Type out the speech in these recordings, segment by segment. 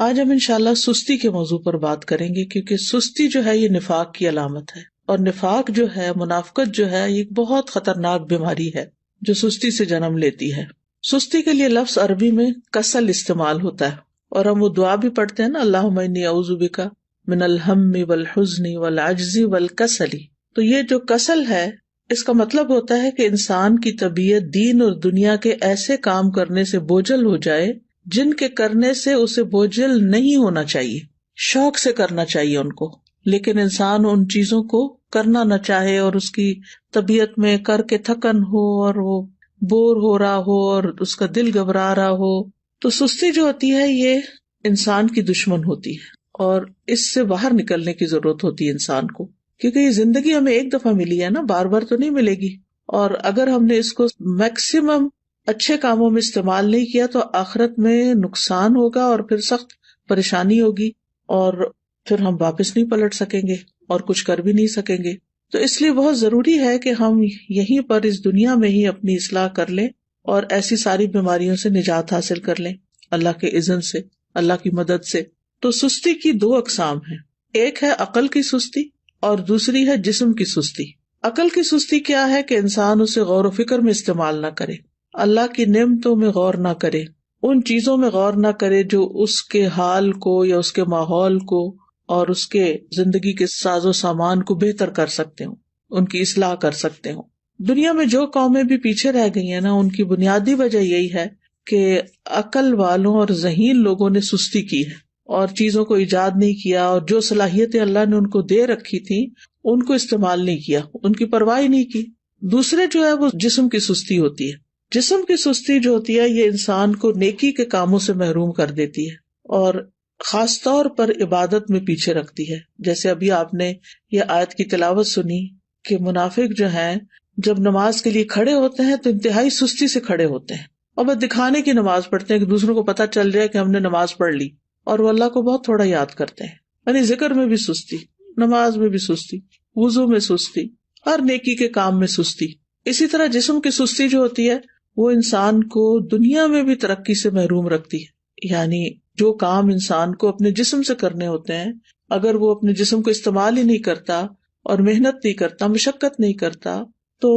آج ہم انشاءاللہ سستی کے موضوع پر بات کریں گے، کیونکہ سستی جو ہے یہ نفاق کی علامت ہے، اور نفاق جو ہے، منافقت جو ہے، یہ ایک بہت خطرناک بیماری ہے جو سستی سے جنم لیتی ہے۔ سستی کے لیے لفظ عربی میں کسل استعمال ہوتا ہے، اور ہم وہ دعا بھی پڑھتے ہیں نا، اللہم انی اعوذ بک من الہم والحزن والعجز والکسل۔ تو یہ جو کسل ہے، اس کا مطلب ہوتا ہے کہ انسان کی طبیعت دین اور دنیا کے ایسے کام کرنے سے بوجھل ہو جائے جن کے کرنے سے اسے بوجھل نہیں ہونا چاہیے، شوق سے کرنا چاہیے ان کو، لیکن انسان ان چیزوں کو کرنا نہ چاہے، اور اس کی طبیعت میں کر کے تھکن ہو، اور وہ بور ہو رہا ہو، اور اس کا دل گھبرا رہا ہو۔ تو سستی جو ہوتی ہے یہ انسان کی دشمن ہوتی ہے، اور اس سے باہر نکلنے کی ضرورت ہوتی ہے انسان کو، کیونکہ یہ زندگی ہمیں ایک دفعہ ملی ہے نا، بار بار تو نہیں ملے گی، اور اگر ہم نے اس کو میکسیمم اچھے کاموں میں استعمال نہیں کیا تو آخرت میں نقصان ہوگا، اور پھر سخت پریشانی ہوگی، اور پھر ہم واپس نہیں پلٹ سکیں گے اور کچھ کر بھی نہیں سکیں گے۔ تو اس لیے بہت ضروری ہے کہ ہم یہیں پر اس دنیا میں ہی اپنی اصلاح کر لیں اور ایسی ساری بیماریوں سے نجات حاصل کر لیں اللہ کے اذن سے، اللہ کی مدد سے۔ تو سستی کی دو اقسام ہیں، ایک ہے عقل کی سستی اور دوسری ہے جسم کی سستی۔ عقل کی سستی کیا ہے کہ انسان اسے غور و فکر میں استعمال نہ کرے، اللہ کی نعمتوں میں غور نہ کرے، ان چیزوں میں غور نہ کرے جو اس کے حال کو یا اس کے ماحول کو اور اس کے زندگی کے ساز و سامان کو بہتر کر سکتے ہوں، ان کی اصلاح کر سکتے ہوں۔ دنیا میں جو قومیں بھی پیچھے رہ گئی ہیں نا، ان کی بنیادی وجہ یہی ہے کہ عقل والوں اور ذہین لوگوں نے سستی کی ہے اور چیزوں کو ایجاد نہیں کیا، اور جو صلاحیتیں اللہ نے ان کو دے رکھی تھی ان کو استعمال نہیں کیا، ان کی پرواہ نہیں کی۔ دوسرے جو ہے وہ جسم کی سستی ہوتی ہے۔ جسم کی سستی جو ہوتی ہے یہ انسان کو نیکی کے کاموں سے محروم کر دیتی ہے، اور خاص طور پر عبادت میں پیچھے رکھتی ہے۔ جیسے ابھی آپ نے یہ آیت کی تلاوت سنی کہ منافق جو ہیں جب نماز کے لیے کھڑے ہوتے ہیں تو انتہائی سستی سے کھڑے ہوتے ہیں، اور بس دکھانے کی نماز پڑھتے ہیں کہ دوسروں کو پتہ چل جائے کہ ہم نے نماز پڑھ لی، اور وہ اللہ کو بہت تھوڑا یاد کرتے ہیں۔ یعنی ذکر میں بھی سستی، نماز میں بھی سستی، وضو میں سستی، ہر نیکی کے کام میں سستی۔ اسی طرح جسم کی سستی جو ہوتی ہے وہ انسان کو دنیا میں بھی ترقی سے محروم رکھتی ہے۔ یعنی جو کام انسان کو اپنے جسم سے کرنے ہوتے ہیں، اگر وہ اپنے جسم کو استعمال ہی نہیں کرتا اور محنت نہیں کرتا، مشقت نہیں کرتا، تو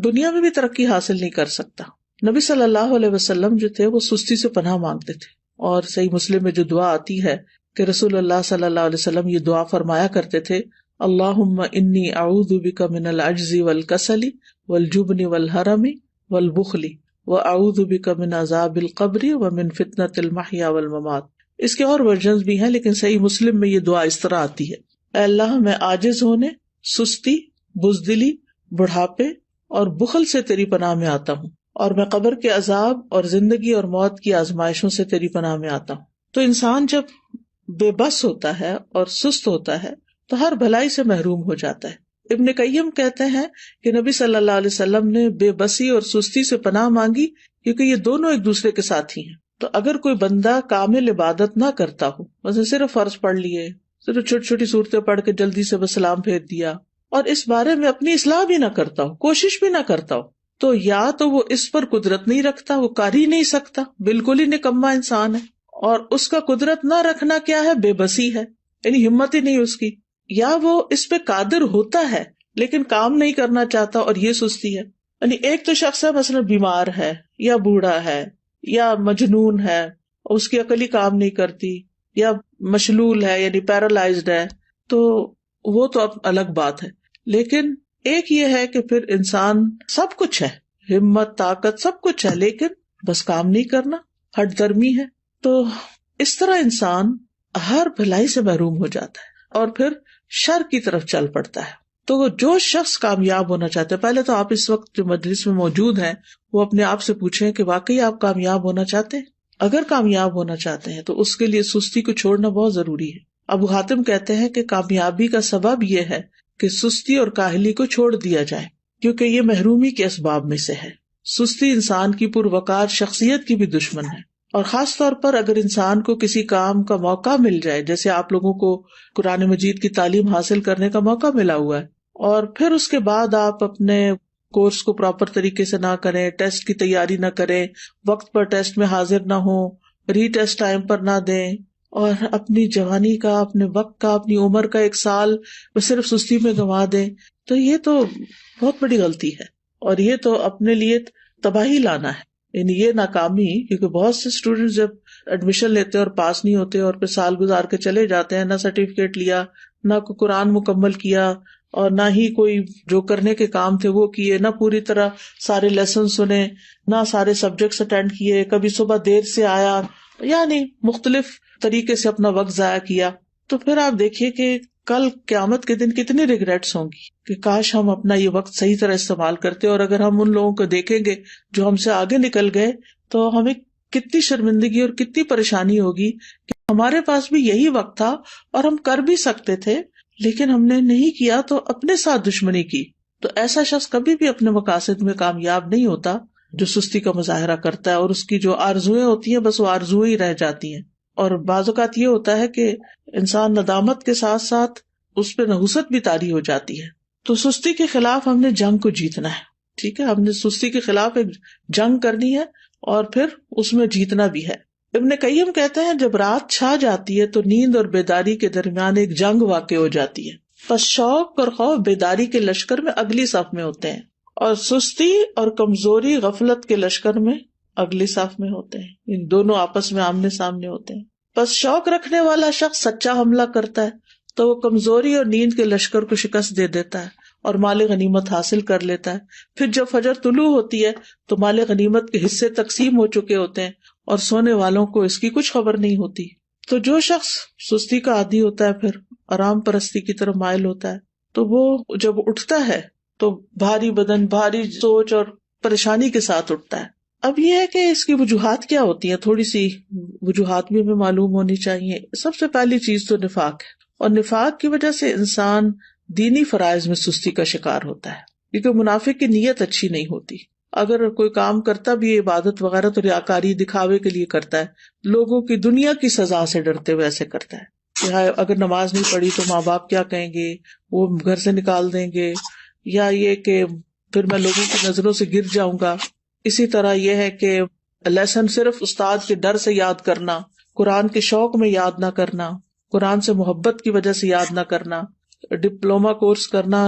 دنیا میں بھی ترقی حاصل نہیں کر سکتا۔ نبی صلی اللہ علیہ وسلم جو تھے وہ سستی سے پناہ مانگتے تھے، اور صحیح مسلم میں جو دعا آتی ہے کہ رسول اللہ صلی اللہ علیہ وسلم یہ دعا فرمایا کرتے تھے، اللہم انی اعوذ بک من العجز والکسل والجبن والحرم والبخل واعوذ بک من عذاب القبر ومن فتنۃ المحیا والممات۔ اس کے اور ورژنز بھی ہیں، لیکن صحیح مسلم میں یہ دعا اس طرح آتی ہے، اے اللہ میں عاجز ہونے، سستی، بزدلی، بڑھاپے اور بخل سے تیری پناہ میں آتا ہوں، اور میں قبر کے عذاب اور زندگی اور موت کی آزمائشوں سے تیری پناہ میں آتا ہوں۔ تو انسان جب بے بس ہوتا ہے اور سست ہوتا ہے تو ہر بھلائی سے محروم ہو جاتا ہے۔ ابن قیم کہتے ہیں کہ نبی صلی اللہ علیہ وسلم نے بے بسی اور سستی سے پناہ مانگی کیونکہ یہ دونوں ایک دوسرے کے ساتھی ہیں۔ تو اگر کوئی بندہ کامل عبادت نہ کرتا ہو، مثلا صرف فرض پڑھ لیے، صرف چھوٹی چھوٹی صورتیں پڑھ کے جلدی سے بس سلام پھیر دیا، اور اس بارے میں اپنی اصلاح بھی نہ کرتا ہو، کوشش بھی نہ کرتا ہو، تو یا تو وہ اس پر قدرت نہیں رکھتا، وہ کر ہی نہیں سکتا، بالکل ہی نکما انسان ہے، اور اس کا قدرت نہ رکھنا کیا ہے؟ بے بسی ہے، یعنی ہمت ہی نہیں اس کی، یا وہ اس پہ قادر ہوتا ہے لیکن کام نہیں کرنا چاہتا، اور یہ سستی ہے۔ یعنی ایک تو شخص ہے مثلا بیمار ہے یا بوڑھا ہے یا مجنون ہے، اس کی عقل ہی کام نہیں کرتی، یا مشلول ہے یعنی پیرالائزڈ ہے، تو وہ تو اب الگ بات ہے۔ لیکن ایک یہ ہے کہ پھر انسان سب کچھ ہے، ہمت، طاقت، سب کچھ ہے، لیکن بس کام نہیں کرنا، ہٹ درمی ہے۔ تو اس طرح انسان ہر بھلائی سے محروم ہو جاتا ہے اور پھر شر کی طرف چل پڑتا ہے۔ تو جو شخص کامیاب ہونا چاہتا ہے، پہلے تو آپ اس وقت جو مجلس میں موجود ہیں وہ اپنے آپ سے پوچھیں کہ واقعی آپ کامیاب ہونا چاہتے ہیں؟ اگر کامیاب ہونا چاہتے ہیں تو اس کے لیے سستی کو چھوڑنا بہت ضروری ہے۔ ابو حاتم کہتے ہیں کہ کامیابی کا سبب یہ ہے کہ سستی اور کاہلی کو چھوڑ دیا جائے، کیونکہ یہ محرومی کے اسباب میں سے ہے۔ سستی انسان کی پروقار شخصیت کی بھی دشمن ہے، اور خاص طور پر اگر انسان کو کسی کام کا موقع مل جائے، جیسے آپ لوگوں کو قرآن مجید کی تعلیم حاصل کرنے کا موقع ملا ہوا ہے، اور پھر اس کے بعد آپ اپنے کورس کو پراپر طریقے سے نہ کریں، ٹیسٹ کی تیاری نہ کریں، وقت پر ٹیسٹ میں حاضر نہ ہوں، ری ٹیسٹ ٹائم پر نہ دیں، اور اپنی جوانی کا، اپنے وقت کا، اپنی عمر کا 1 سال وہ صرف سستی میں گنوا دیں، تو یہ تو بہت بڑی غلطی ہے، اور یہ تو اپنے لیے تباہی لانا ہے، یعنی یہ ناکامی. کیونکہ بہت سے اسٹوڈینٹس جب ایڈمیشن لیتے اور پاس نہیں ہوتے اور پھر سال گزار کے چلے جاتے ہیں، نہ سرٹیفکیٹ لیا، نہ کوئی قرآن مکمل کیا، اور نہ ہی کوئی جو کرنے کے کام تھے وہ کیے، نہ پوری طرح سارے لیسن سنے، نہ سارے سبجیکٹس اٹینڈ کیے، کبھی صبح دیر سے آیا، یعنی مختلف طریقے سے اپنا وقت ضائع کیا. تو پھر آپ دیکھیے کہ کل قیامت کے دن کتنی ریگریٹس ہوں گی کہ کاش ہم اپنا یہ وقت صحیح طرح استعمال کرتے. اور اگر ہم ان لوگوں کو دیکھیں گے جو ہم سے آگے نکل گئے تو ہمیں کتنی شرمندگی اور کتنی پریشانی ہوگی کہ ہمارے پاس بھی یہی وقت تھا اور ہم کر بھی سکتے تھے، لیکن ہم نے نہیں کیا تو اپنے ساتھ دشمنی کی. تو ایسا شخص کبھی بھی اپنے مقاصد میں کامیاب نہیں ہوتا جو سستی کا مظاہرہ کرتا ہے، اور اس کی جو آرزویں ہوتی ہیں بس وہ آرزویں ہی رہ جاتی ہیں. اور بعض اوقات یہ ہوتا ہے کہ انسان ندامت کے ساتھ ساتھ اس پہ نحوست بھی طاری ہو جاتی ہے. تو سستی کے خلاف ہم نے جنگ کو جیتنا ہے، ٹھیک ہے، ہم نے سستی کے خلاف ایک جنگ کرنی ہے اور پھر اس میں جیتنا بھی ہے. ابن قیم کہتے ہیں جب رات چھا جاتی ہے تو نیند اور بیداری کے درمیان ایک جنگ واقع ہو جاتی ہے، پس شوق اور خوف بیداری کے لشکر میں اگلی صف میں ہوتے ہیں، اور سستی اور کمزوری غفلت کے لشکر میں اگلی صف میں ہوتے ہیں. ان دونوں آپس میں آمنے سامنے ہوتے ہیں. پس شوق رکھنے والا شخص سچا حملہ کرتا ہے تو وہ کمزوری اور نیند کے لشکر کو شکست دے دیتا ہے اور مال غنیمت حاصل کر لیتا ہے. پھر جب فجر طلوع ہوتی ہے تو مال غنیمت کے حصے تقسیم ہو چکے ہوتے ہیں اور سونے والوں کو اس کی کچھ خبر نہیں ہوتی. تو جو شخص سستی کا عادی ہوتا ہے پھر آرام پرستی کی طرف مائل ہوتا ہے، تو وہ جب اٹھتا ہے تو بھاری بدن، بھاری سوچ اور پریشانی کے ساتھ اٹھتا ہے. اب یہ ہے کہ اس کی وجوہات کیا ہوتی ہیں، تھوڑی سی وجوہات بھی ہمیں معلوم ہونی چاہیے. سب سے پہلی چیز تو نفاق ہے، اور نفاق کی وجہ سے انسان دینی فرائض میں سستی کا شکار ہوتا ہے، کیونکہ منافق کی نیت اچھی نہیں ہوتی. اگر کوئی کام کرتا بھی ہے عبادت وغیرہ تو ریاکاری دکھاوے کے لیے کرتا ہے، لوگوں کی دنیا کی سزا سے ڈرتے ہوئے ایسے کرتا ہے کہ اگر نماز نہیں پڑھی تو ماں باپ کیا کہیں گے، وہ گھر سے نکال دیں گے، یا یہ کہ پھر میں لوگوں کی نظروں سے گر جاؤں گا. اسی طرح یہ ہے کہ لیسن صرف استاد کے ڈر سے یاد کرنا، قرآن کے شوق میں یاد نہ کرنا، قرآن سے محبت کی وجہ سے یاد نہ کرنا، ڈپلوما کورس کرنا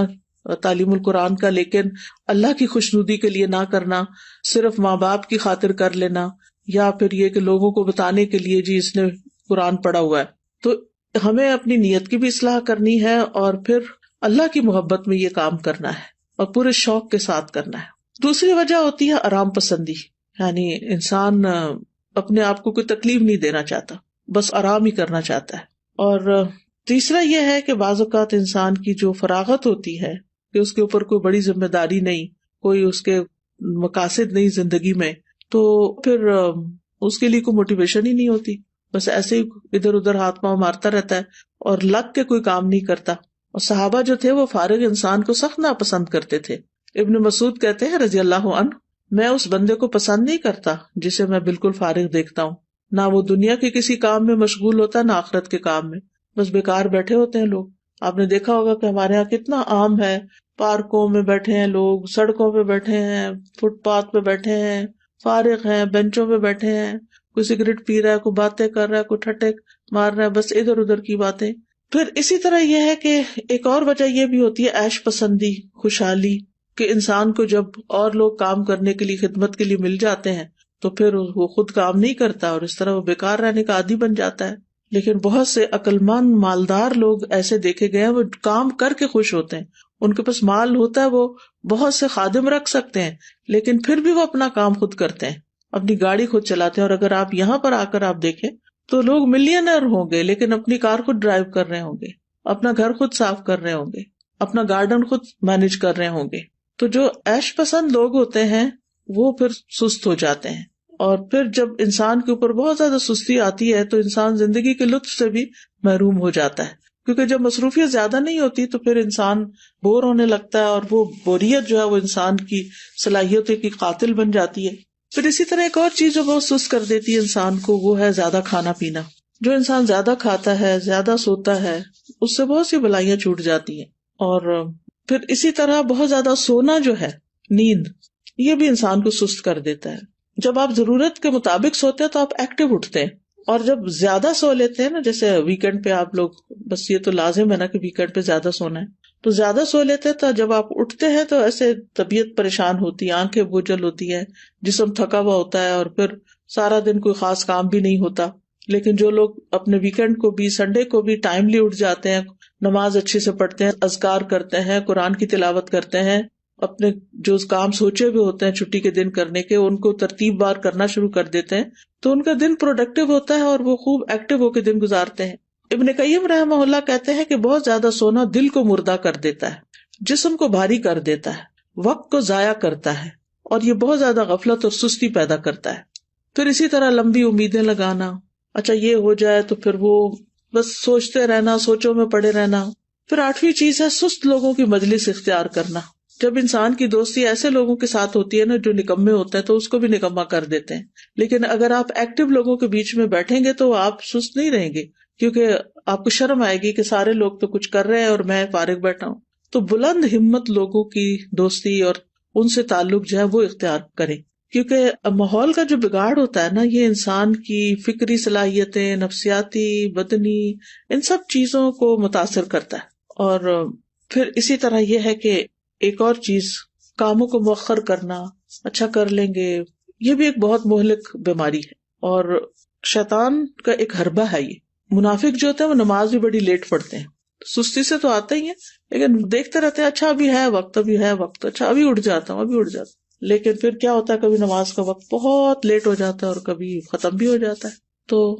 تعلیم القرآن کا لیکن اللہ کی خوشنودی کے لیے نہ کرنا، صرف ماں باپ کی خاطر کر لینا، یا پھر یہ کہ لوگوں کو بتانے کے لیے جی اس نے قرآن پڑھا ہوا ہے. تو ہمیں اپنی نیت کی بھی اصلاح کرنی ہے اور پھر اللہ کی محبت میں یہ کام کرنا ہے اور پورے شوق کے ساتھ کرنا ہے. دوسری وجہ ہوتی ہے آرام پسندی، یعنی انسان اپنے آپ کو کوئی تکلیف نہیں دینا چاہتا، بس آرام ہی کرنا چاہتا ہے. اور تیسرا یہ ہے کہ بعض اوقات انسان کی جو فراغت ہوتی ہے کہ اس کے اوپر کوئی بڑی ذمہ داری نہیں، کوئی اس کے مقاصد نہیں زندگی میں، تو پھر اس کے لیے کوئی موٹیویشن ہی نہیں ہوتی، بس ایسے ہی ادھر ادھر ہاتھ پاؤں مارتا رہتا ہے اور لگ کے کوئی کام نہیں کرتا. اور صحابہ جو تھے وہ فارغ انسان کو سخت ناپسند کرتے تھے. ابن مسعود کہتے ہیں رضی اللہ عنہ، میں اس بندے کو پسند نہیں کرتا جسے میں بالکل فارغ دیکھتا ہوں، نہ وہ دنیا کے کسی کام میں مشغول ہوتا ہے نہ آخرت کے کام میں، بس بیکار بیٹھے ہوتے ہیں لوگ. آپ نے دیکھا ہوگا کہ ہمارے یہاں کتنا عام ہے، پارکوں میں بیٹھے ہیں لوگ، سڑکوں پہ بیٹھے ہیں، فٹ پاتھ پہ بیٹھے ہیں، فارغ ہیں، بینچوں پہ بیٹھے ہیں، کوئی سگریٹ پی رہا ہے، کوئی باتیں کر رہا ہے، کوئی ٹھٹے مار رہا ہے، بس ادھر ادھر کی باتیں. پھر اسی طرح یہ ہے کہ ایک اور وجہ یہ بھی ہوتی ہے عیش پسندی، خوشحالی، کہ انسان کو جب اور لوگ کام کرنے کے لیے خدمت کے لیے مل جاتے ہیں تو پھر وہ خود کام نہیں کرتا اور اس طرح وہ بیکار رہنے کا عادی بن جاتا ہے. لیکن بہت سے عقلمند مالدار لوگ ایسے دیکھے گئے ہیں، وہ کام کر کے خوش ہوتے ہیں، ان کے پاس مال ہوتا ہے، وہ بہت سے خادم رکھ سکتے ہیں لیکن پھر بھی وہ اپنا کام خود کرتے ہیں، اپنی گاڑی خود چلاتے ہیں. اور اگر آپ یہاں پر آ کر آپ دیکھیں تو لوگ ملینئر ہوں گے لیکن اپنی کار خود ڈرائیو کر رہے ہوں گے، اپنا گھر خود صاف کر رہے ہوں گے، اپنا گارڈن خود مینج کر رہے ہوں گے. تو جو عیش پسند لوگ ہوتے ہیں وہ پھر سست ہو جاتے ہیں، اور پھر جب انسان کے اوپر بہت زیادہ سستی آتی ہے تو انسان زندگی کے لطف سے بھی محروم ہو جاتا ہے، کیونکہ جب مصروفیت زیادہ نہیں ہوتی تو پھر انسان بور ہونے لگتا ہے، اور وہ بوریت جو ہے وہ انسان کی صلاحیتوں کی قاتل بن جاتی ہے. پھر اسی طرح ایک اور چیز جو بہت سست کر دیتی ہے انسان کو، وہ ہے زیادہ کھانا پینا. جو انسان زیادہ کھاتا ہے، زیادہ سوتا ہے، اس سے بہت سی بلائیاں چھوٹ جاتی ہیں. اور پھر اسی طرح بہت زیادہ سونا جو ہے، نیند، یہ بھی انسان کو سست کر دیتا ہے. جب آپ ضرورت کے مطابق سوتے ہیں تو آپ ایکٹیو اٹھتے ہیں، اور جب زیادہ سو لیتے ہیں نا، جیسے ویکینڈ پہ آپ لوگ، بس یہ تو لازم ہے نا کہ ویکینڈ پہ زیادہ سونا ہے، تو زیادہ سو لیتے ہیں تو جب آپ اٹھتے ہیں تو ایسے طبیعت پریشان ہوتی ہے، آنکھیں بوجھل ہوتی ہے، جسم تھکا ہوا ہوتا ہے، اور پھر سارا دن کوئی خاص کام بھی نہیں ہوتا. لیکن جو لوگ اپنے ویکینڈ کو بھی، سنڈے کو بھی ٹائملی اٹھ جاتے ہیں، نماز اچھے سے پڑھتے ہیں، اذکار کرتے ہیں، قرآن کی تلاوت کرتے ہیں، اپنے جو کام سوچے ہوئے ہوتے ہیں چھٹی کے دن کرنے کے ان کو ترتیب وار کرنا شروع کر دیتے ہیں، تو ان کا دن پروڈکٹیو ہوتا ہے اور وہ خوب ایکٹیو ہو کے دن گزارتے ہیں. ابن قیم رحمہ اللہ کہتے ہیں کہ بہت زیادہ سونا دل کو مردہ کر دیتا ہے، جسم کو بھاری کر دیتا ہے، وقت کو ضائع کرتا ہے، اور یہ بہت زیادہ غفلت اور سستی پیدا کرتا ہے. پھر اسی طرح لمبی امیدیں لگانا، اچھا یہ ہو جائے تو پھر وہ بس سوچتے رہنا، سوچوں میں پڑے رہنا. پھر 8ویں چیز ہے سست لوگوں کی مجلس اختیار کرنا. جب انسان کی دوستی ایسے لوگوں کے ساتھ ہوتی ہے نا جو نکمے ہوتے ہیں تو اس کو بھی نکما کر دیتے ہیں، لیکن اگر آپ ایکٹیو لوگوں کے بیچ میں بیٹھیں گے تو آپ سست نہیں رہیں گے، کیونکہ آپ کو شرم آئے گی کہ سارے لوگ تو کچھ کر رہے ہیں اور میں فارغ بیٹھا ہوں. تو بلند ہمت لوگوں کی دوستی اور ان سے تعلق جو ہے وہ اختیار کریں، کیونکہ ماحول کا جو بگاڑ ہوتا ہے نا یہ انسان کی فکری صلاحیتیں، نفسیاتی، بدنی، ان سب چیزوں کو متاثر کرتا ہے. اور پھر اسی طرح یہ ہے کہ ایک اور چیز، کاموں کو مؤخر کرنا، اچھا کر لیں گے، یہ بھی ایک بہت مہلک بیماری ہے اور شیطان کا ایک حربہ ہے. یہ منافق جو ہوتے ہیں وہ نماز بھی بڑی لیٹ پڑھتے ہیں، سستی سے تو آتے ہی ہیں لیکن دیکھتے رہتے ہیں اچھا ابھی ہے وقت، ابھی ہے وقت، اچھا ابھی اٹھ جاتا ہوں، ابھی اٹھ جاتا ہوں، لیکن پھر کیا ہوتا ہے کبھی نماز کا وقت بہت لیٹ ہو جاتا ہے اور کبھی ختم بھی ہو جاتا ہے. تو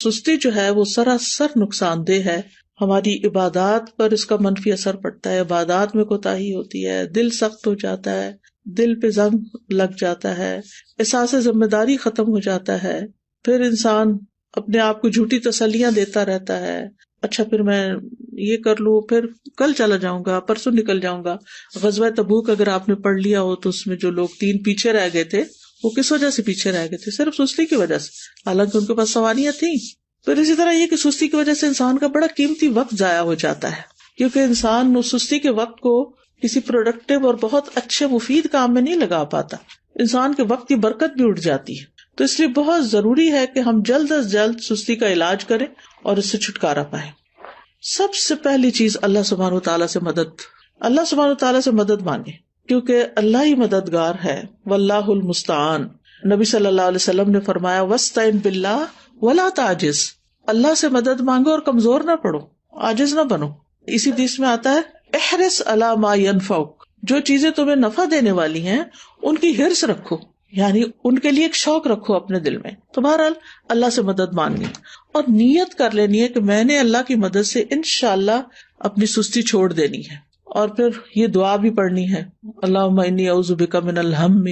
سستی جو ہے وہ سراسر نقصان دہ ہے. ہماری عبادات پر اس کا منفی اثر پڑتا ہے، عبادات میں کوتاہی ہوتی ہے، دل سخت ہو جاتا ہے، دل پہ زنگ لگ جاتا ہے، احساس ذمہ داری ختم ہو جاتا ہے. پھر انسان اپنے آپ کو جھوٹی تسلیاں دیتا رہتا ہے، اچھا پھر میں یہ کر لوں، پھر کل چلا جاؤں گا، پرسوں نکل جاؤں گا. غزوہ تبوک اگر آپ نے پڑھ لیا ہو تو اس میں جو لوگ 3 پیچھے رہ گئے تھے وہ کس وجہ سے پیچھے رہ گئے تھے؟ صرف سستی کی وجہ سے، حالانکہ ان کے پاس سواریاں تھیں. پھر اسی طرح یہ کہ سستی کی وجہ سے انسان کا بڑا قیمتی وقت ضائع ہو جاتا ہے، کیونکہ انسان اس سستی کے وقت کو کسی پروڈکٹیو اور بہت اچھے مفید کام میں نہیں لگا پاتا، انسان کے وقت کی برکت بھی اٹھ جاتی ہے. تو اس لیے بہت ضروری ہے کہ ہم جلد از جلد سستی کا علاج کریں اور اس سے چھٹکارا پائیں. سب سے پہلی چیز اللہ سبحانہ وتعالیٰ سے مدد، اللہ سبحانہ وتعالیٰ سے مدد مانگے، کیونکہ اللہ ہی مددگار ہے. واللہ المستعان. نبی صلی اللہ علیہ وسلم نے فرمایا وَاسْتَعِن بِاللَّهِ وَلَا تَعْجِزْ. اللہ سے مدد مانگو اور کمزور نہ پڑو، عاجز نہ بنو. اسی حدیث میں آتا ہے احرص علی ما ينفعک، جو چیزیں تمہیں نفع دینے والی ہیں ان کی حرص رکھو، یعنی ان کے لیے ایک شوق رکھو اپنے دل میں. تو بہرحال اللہ سے مدد مانگنی اور نیت کر لینی ہے کہ میں نے اللہ کی مدد سے انشاءاللہ اپنی سستی چھوڑ دینی ہے. اور پھر یہ دعا بھی پڑھنی ہے، اللہم انی اعوذ بک من الہم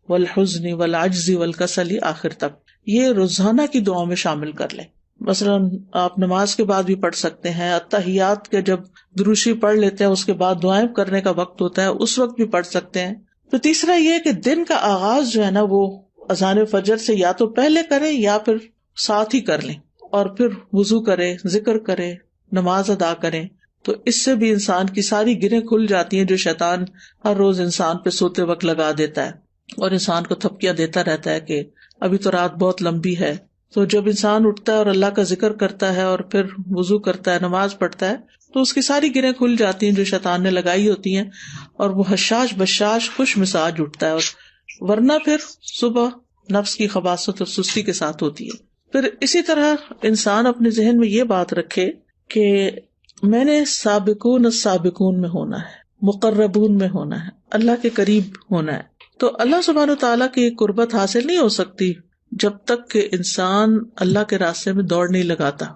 والحزن والعجز والکسل، آخر تک. یہ روزانہ کی دعاؤں میں شامل کر لیں. مثلاً آپ نماز کے بعد بھی پڑھ سکتے ہیں، اتحیات کے جب دروشی پڑھ لیتے ہیں اس کے بعد دعائیں کرنے کا وقت ہوتا ہے اس وقت بھی پڑھ سکتے ہیں. تو تیسرا یہ کہ دن کا آغاز جو ہے نا وہ اذان فجر سے یا تو پہلے کریں یا پھر ساتھ ہی کر لیں، اور پھر وضو کرے، ذکر کرے، نماز ادا کریں. تو اس سے بھی انسان کی ساری گرہیں کھل جاتی ہیں جو شیطان ہر روز انسان پہ سوتے وقت لگا دیتا ہے اور انسان کو تھپکیاں دیتا رہتا ہے کہ ابھی تو رات بہت لمبی ہے. تو جب انسان اٹھتا ہے اور اللہ کا ذکر کرتا ہے اور پھر وضو کرتا ہے، نماز پڑھتا ہے، تو اس کی ساری گرہیں کھل جاتی ہیں جو شیطان نے لگائی ہوتی ہیں، اور وہ حشاش بشاش خوش مزاج اٹھتا ہے. اور ورنہ پھر صبح نفس کی خباثت اور سستی کے ساتھ ہوتی ہے. پھر اسی طرح انسان اپنے ذہن میں یہ بات رکھے کہ میں نے سابقون السابقون میں ہونا ہے، مقربون میں ہونا ہے، اللہ کے قریب ہونا ہے. تو اللہ سبحانہ وتعالیٰ کی قربت حاصل نہیں ہو سکتی جب تک کہ انسان اللہ کے راستے میں دوڑ نہیں لگاتا.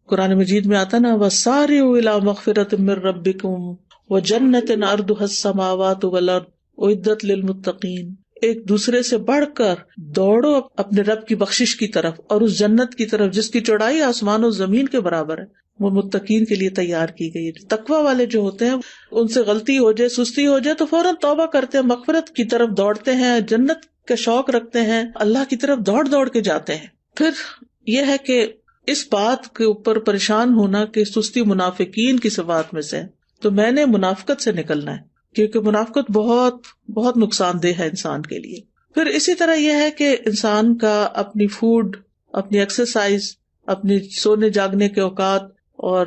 قرآن مجید میں آتا نا وَسَارِعُوا إِلَىٰ مَغْفِرَةٍ مِّن رَّبِّكُمْ وَجَنَّةٍ عَرْضُهَا السَّمَاوَاتُ وَالْأَرْضُ أُعِدَّتْ لِلْمُتَّقِينَ. ایک دوسرے سے بڑھ کر دوڑو اپنے رب کی بخشش کی طرف اور اس جنت کی طرف جس کی چوڑائی آسمان و زمین کے برابر ہے، وہ متقین کے لیے تیار کی گئی ہے. تقویٰ والے جو ہوتے ہیں ان سے غلطی ہو جائے، سستی ہو جائے تو فوراً توبہ کرتے ہیں، مغفرت کی طرف دوڑتے ہیں، جنت کا شوق رکھتے ہیں، اللہ کی طرف دوڑ دوڑ کے جاتے ہیں. پھر یہ ہے کہ اس بات کے اوپر پریشان ہونا کہ سستی منافقین کی صفات میں سے، تو میں نے منافقت سے نکلنا ہے کیونکہ منافقت بہت بہت نقصان دہ ہے انسان کے لیے. پھر اسی طرح یہ ہے کہ انسان کا اپنی فوڈ اپنی ایکسرسائز، اپنی سونے جاگنے کے اوقات اور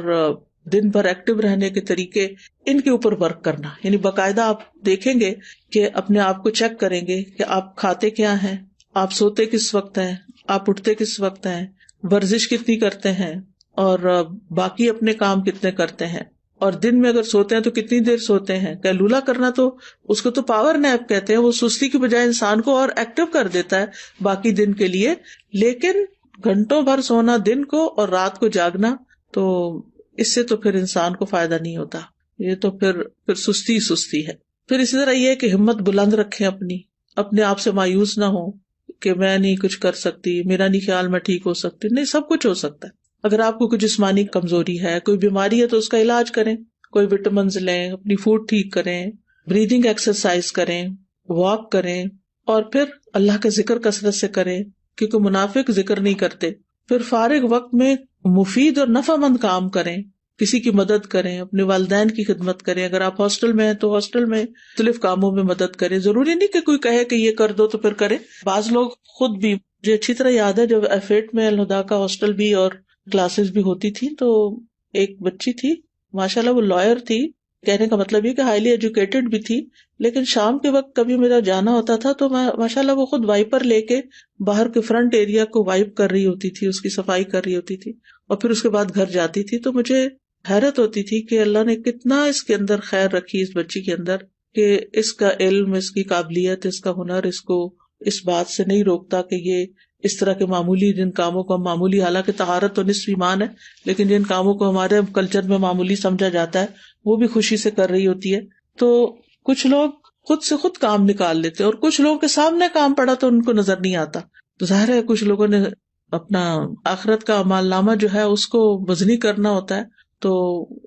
دن بھر ایکٹیو رہنے کے طریقے، ان کے اوپر ورک کرنا. یعنی باقاعدہ آپ دیکھیں گے کہ اپنے آپ کو چیک کریں گے کہ آپ کھاتے کیا ہیں، آپ سوتے کس وقت ہیں، آپ اٹھتے کس وقت ہیں، ورزش کتنی کرتے ہیں، اور باقی اپنے کام کتنے کرتے ہیں، اور دن میں اگر سوتے ہیں تو کتنی دیر سوتے ہیں. کیلولا کرنا تو اس کو تو پاور نیپ کہتے ہیں، وہ سستی کی بجائے انسان کو اور ایکٹیو کر دیتا ہے باقی دن کے لیے. لیکن گھنٹوں بھر سونا دن کو اور رات کو جاگنا، تو اس سے تو پھر انسان کو فائدہ نہیں ہوتا. یہ تو پھر سستی ہے. پھر اسی طرح یہ کہ ہمت بلند رکھیں، اپنے آپ سے مایوس نہ ہو کہ میں نہیں کچھ کر سکتی، میرا نہیں خیال میں ٹھیک ہو سکتی. نہیں، سب کچھ ہو سکتا ہے. اگر آپ کو کوئی جسمانی کمزوری ہے، کوئی بیماری ہے، تو اس کا علاج کریں، کوئی وٹامنز لیں، اپنی فوڈ ٹھیک کریں، بریدنگ ایکسرسائز کریں، واک کریں، اور پھر اللہ کا ذکر کثرت سے کریں، کیونکہ منافق ذکر نہیں کرتے. پھر فارغ وقت میں مفید اور نفع مند کام کریں، کسی کی مدد کریں، اپنے والدین کی خدمت کریں. اگر آپ ہاسٹل میں ہیں تو ہاسٹل میں مختلف کاموں میں مدد کریں. ضروری نہیں کہ کوئی کہے کہ یہ کر دو تو پھر کریں. بعض لوگ خود بھی، مجھے اچھی طرح یاد ہے جب F8 میں الہدا کا ہاسٹل بھی اور کلاسز بھی ہوتی تھی، تو ایک بچی تھی، ماشاءاللہ وہ لائر تھی، کہنے کا مطلب یہ کہ ہائیلی ایجوکیٹڈ بھی تھی. لیکن شام کے وقت کبھی میرا جانا ہوتا تھا تو ماشاءاللہ وہ خود وائپر لے کے باہر کے فرنٹ ایریا کو وائپ کر رہی ہوتی تھی، اس کی صفائی کر رہی ہوتی تھی، اور پھر اس کے بعد گھر جاتی تھی. تو مجھے حیرت ہوتی تھی کہ اللہ نے کتنا اس کے اندر خیر رکھی، اس بچی کے اندر، کہ اس کا علم، اس کی قابلیت، اس کا ہنر اس کو اس بات سے نہیں روکتا کہ یہ اس طرح کے معمولی جن کاموں کو ہم معمولی، حالانکہ طہارت تو نصف ایمان ہے، لیکن جن کاموں کو ہمارے کلچر میں معمولی سمجھا جاتا ہے وہ بھی خوشی سے کر رہی ہوتی ہے. تو کچھ لوگ خود سے خود کام نکال لیتے، اور کچھ لوگوں کے سامنے کام پڑا تو ان کو نظر نہیں آتا. تو ظاہر ہے کچھ لوگوں نے اپنا آخرت کا اعمال نامہ جو ہے اس کو وزنی کرنا ہوتا ہے، تو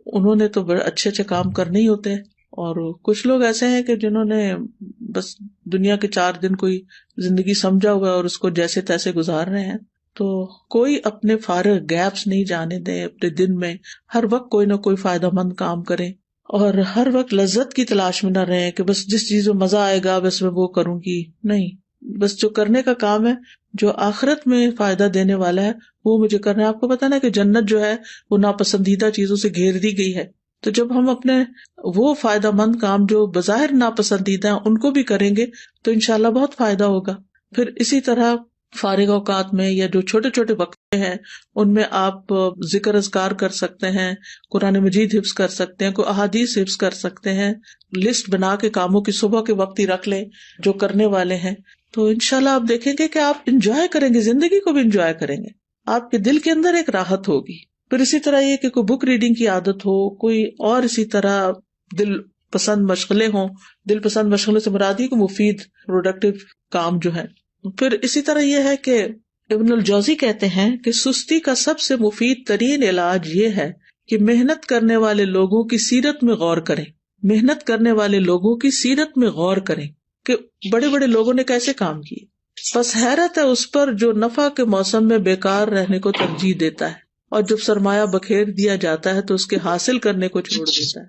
انہوں نے تو بڑے اچھے اچھے کام کرنے ہی ہوتے ہیں. اور کچھ لوگ ایسے ہیں کہ جنہوں نے بس دنیا کے 4 دن کوئی زندگی سمجھا ہوا ہے اور اس کو جیسے تیسے گزار رہے ہیں. تو کوئی اپنے فارغ گیپس نہیں جانے دیں اپنے دن میں. ہر وقت کوئی نہ کوئی فائدہ مند کام کریں، اور ہر وقت لذت کی تلاش میں نہ رہیں کہ بس جس چیز میں مزہ آئے گا بس میں وہ کروں گی. نہیں، بس جو کرنے کا کام ہے، جو آخرت میں فائدہ دینے والا ہے، وہ مجھے کرنا ہے. آپ کو پتا نا کہ جنت جو ہے وہ ناپسندیدہ چیزوں سے گھیر دی گئی ہے. تو جب ہم اپنے وہ فائدہ مند کام جو بظاہر ناپسندیدہ ہیں ان کو بھی کریں گے تو انشاءاللہ بہت فائدہ ہوگا. پھر اسی طرح فارغ اوقات میں یا جو چھوٹے چھوٹے وقت ہیں ان میں آپ ذکر اذکار کر سکتے ہیں، قرآن مجید حفظ کر سکتے ہیں، کوئی احادیث حفظ کر سکتے ہیں. لسٹ بنا کے کاموں کی صبح کے وقت ہی رکھ لیں جو کرنے والے ہیں. تو انشاءاللہ آپ دیکھیں گے کہ آپ انجوائے کریں گے، زندگی کو بھی انجوائے کریں گے، آپ کے دل کے اندر ایک راحت ہوگی. پھر اسی طرح یہ کہ کوئی بک ریڈنگ کی عادت ہو، کوئی اور اسی طرح دل پسند مشغلے ہوں. دل پسند مشغلے سے مراد ہی کہ مفید پروڈکٹیو کام جو ہے. پھر اسی طرح یہ ہے کہ ابن الجوزی کہتے ہیں کہ سستی کا سب سے مفید ترین علاج یہ ہے کہ محنت کرنے والے لوگوں کی سیرت میں غور کریں. محنت کرنے والے لوگوں کی سیرت میں غور کریں کہ بڑے بڑے لوگوں نے کیسے کام کیے. بس حیرت ہے اس پر جو نفع کے موسم میں بیکار رہنے کو ترجیح دیتا ہے، اور جب سرمایہ بکھیر دیا جاتا ہے تو اس کے حاصل کرنے کو چھوڑ دیتا ہے.